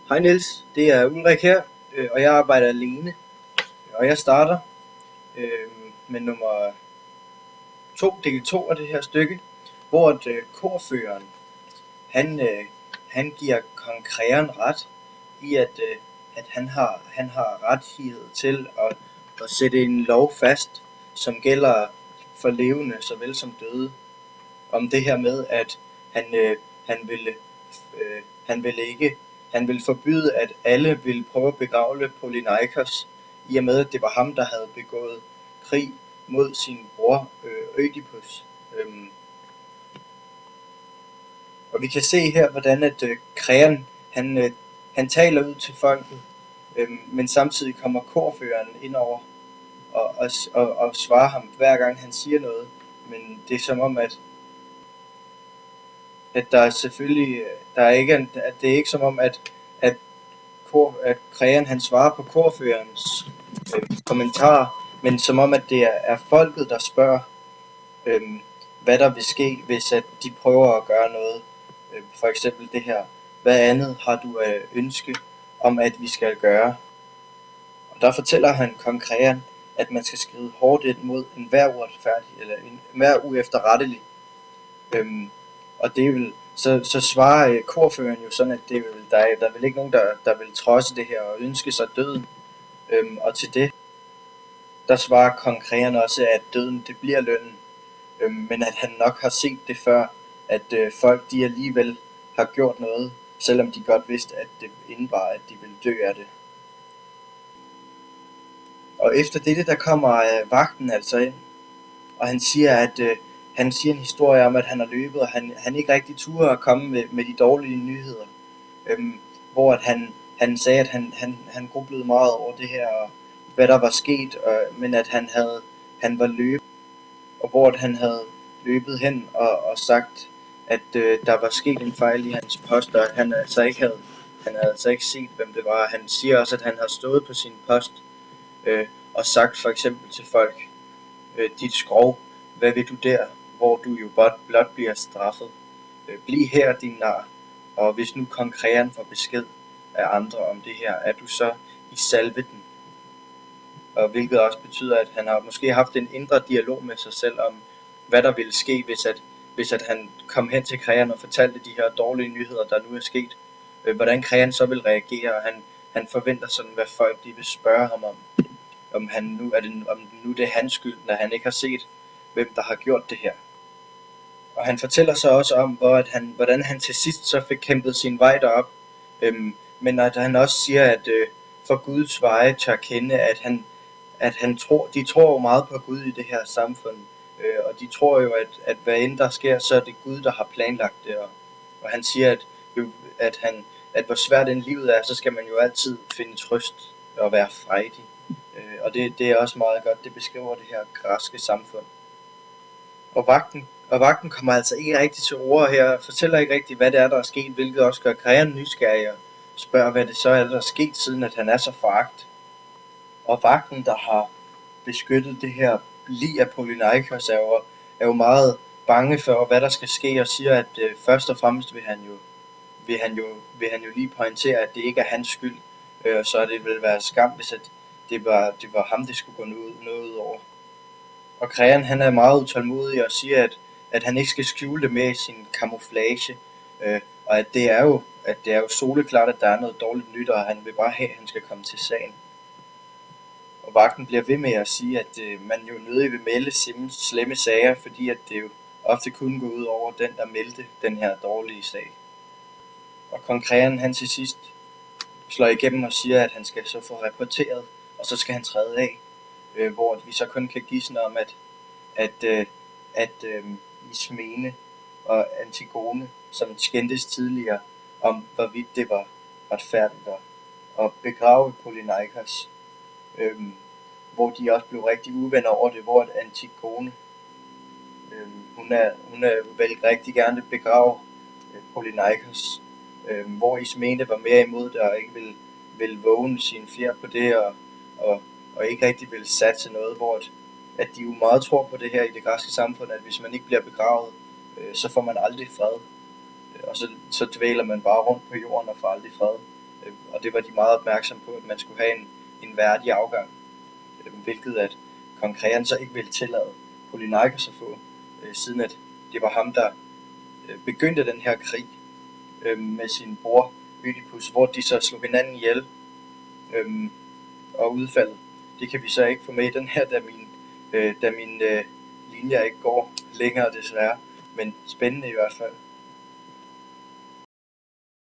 Hej Niels, det er Ulrik her, og jeg arbejder alene, og jeg starter med nummer 2, del 2 af det her stykke, hvor korføreren, han giver kong Kreon ret i, at han har rettighed til at sætte en lov fast, som gælder for levende såvel som døde, om det her med, at han ville han ville forbyde, at alle ville prøve at begrave Polyneikos, i og med at det var ham, der havde begået krig mod sin bror Ødipus. Og vi kan se her, hvordan at Kreon, han taler ud til folket, men samtidig kommer korføreren ind over og svarer ham hver gang han siger noget. Men det er som om, at der er selvfølgelig, at det er ikke som om, at Kreon han svarer på korførerens kommentarer, men som om, at det er folket, der spørger, hvad der vil ske, hvis at de prøver at gøre noget. For eksempel det her, hvad andet har du ønske om, at vi skal gøre? Og der fortæller han kong Kreon, at man skal skride hårdt ind mod enhver uretfærdig, eller enhver uefterrettelig. Og det vil så svarer korføreren jo sådan, at der vil ikke nogen, der vil trodse det her og ønske sig døden. Og til det, der svarer kong Kreon også, at døden det bliver lønnen. Men at han nok har set det før, at folk de alligevel har gjort noget, selvom de godt vidste, at det indebar, at de ville dø af det. Og efter dette, der kommer vagten altså ind, og han siger, han siger en historie om, at han har løbet, og han ikke rigtig turde at komme med de dårlige nyheder. Hvor at han sagde, at han grublede meget over det her, og hvad der var sket, men at han var løbet, og hvor at han havde løbet hen og sagt, at der var sket en fejl i hans post, og at han havde ikke set, hvem det var. Han siger også, at han har stået på sin post og sagt for eksempel til folk, dit skrov, hvad vil du der, hvor du jo blot bliver straffet? Bliv her, din nar, og hvis nu kong Kreon får besked af andre om det her, er du så i salveten? Og hvilket også betyder, at han har måske haft en indre dialog med sig selv om, hvad der ville ske, hvis at han kom hen til Kreon og fortalte de her dårlige nyheder, der nu er sket. Hvordan Kreon så vil reagere, og han forventer sådan, hvad folk de vil spørge ham om nu det er hans skyld, når han ikke har set, hvem der har gjort det her. Og han fortæller så også om, hvordan han til sidst så fik kæmpet sin vej derop, men at han også siger, at for Guds veje tør kende, at de tror jo meget på Gud i det her samfund, og de tror jo, at hvad end der sker, så er det Gud, der har planlagt det, og han siger, at hvor svært end livet er, så skal man jo altid finde trøst og være frejdig. Og det er også meget godt, det beskriver det her græske samfund. Og vagten kommer altså ikke rigtig til ord her, fortæller ikke rigtig, hvad det er, der er sket, hvilket også gør Kreon nysgerrig og spørger, hvad det så er, der er sket, siden at han er så foragt. Og vagten, der har beskyttet det her lig af Polyneikos, er jo meget bange for, hvad der skal ske, og siger, at først og fremmest vil han jo lige pointere, at det ikke er hans skyld, så det vil være skam, hvis at det var ham, det skulle gå noget ud over. Og Kreon han er meget utålmodig og siger, at han ikke skal skjule det mere i sin camouflage, og at det er jo soleklart, at der er noget dårligt nyt, og han vil bare have, at han skal komme til sagen. Og vagten bliver ved med at sige, at man jo nødig vil melde slemme sager, fordi at det jo ofte kunne gå ud over den, der meldte den her dårlige sag. Og kong Kreon han til sidst slår igennem og siger, at han skal så få rapporteret, og så skal han træde af, hvor vi så kun kan gisne om, at Ismene og Antigone, som skændtes tidligere, om hvorvidt det var retfærdigt at begrave Polyneikos, hvor de også blev rigtig uvenner over det, hvor Antigone, hun vil rigtig gerne begrave Polyneikos, hvor Ismene var mere imod det og ikke ville vågne sin fjer på det, og ikke rigtig ville satse noget, hvor at de jo meget tror på det her i det græske samfund, at hvis man ikke bliver begravet, så får man aldrig fred, og så dvæler man bare rundt på jorden og får aldrig fred. Og det var de meget opmærksomme på, at man skulle have en værdig afgang, hvilket at kong Kreon så ikke ville tillade Polyneikos at få, siden at det var ham, der begyndte den her krig med sin bror Ødipus, hvor de så slog hinanden ihjel, og udfaldet. Det kan vi så ikke få med i den her, da min linjer ikke går længere desværre, men spændende i hvert fald.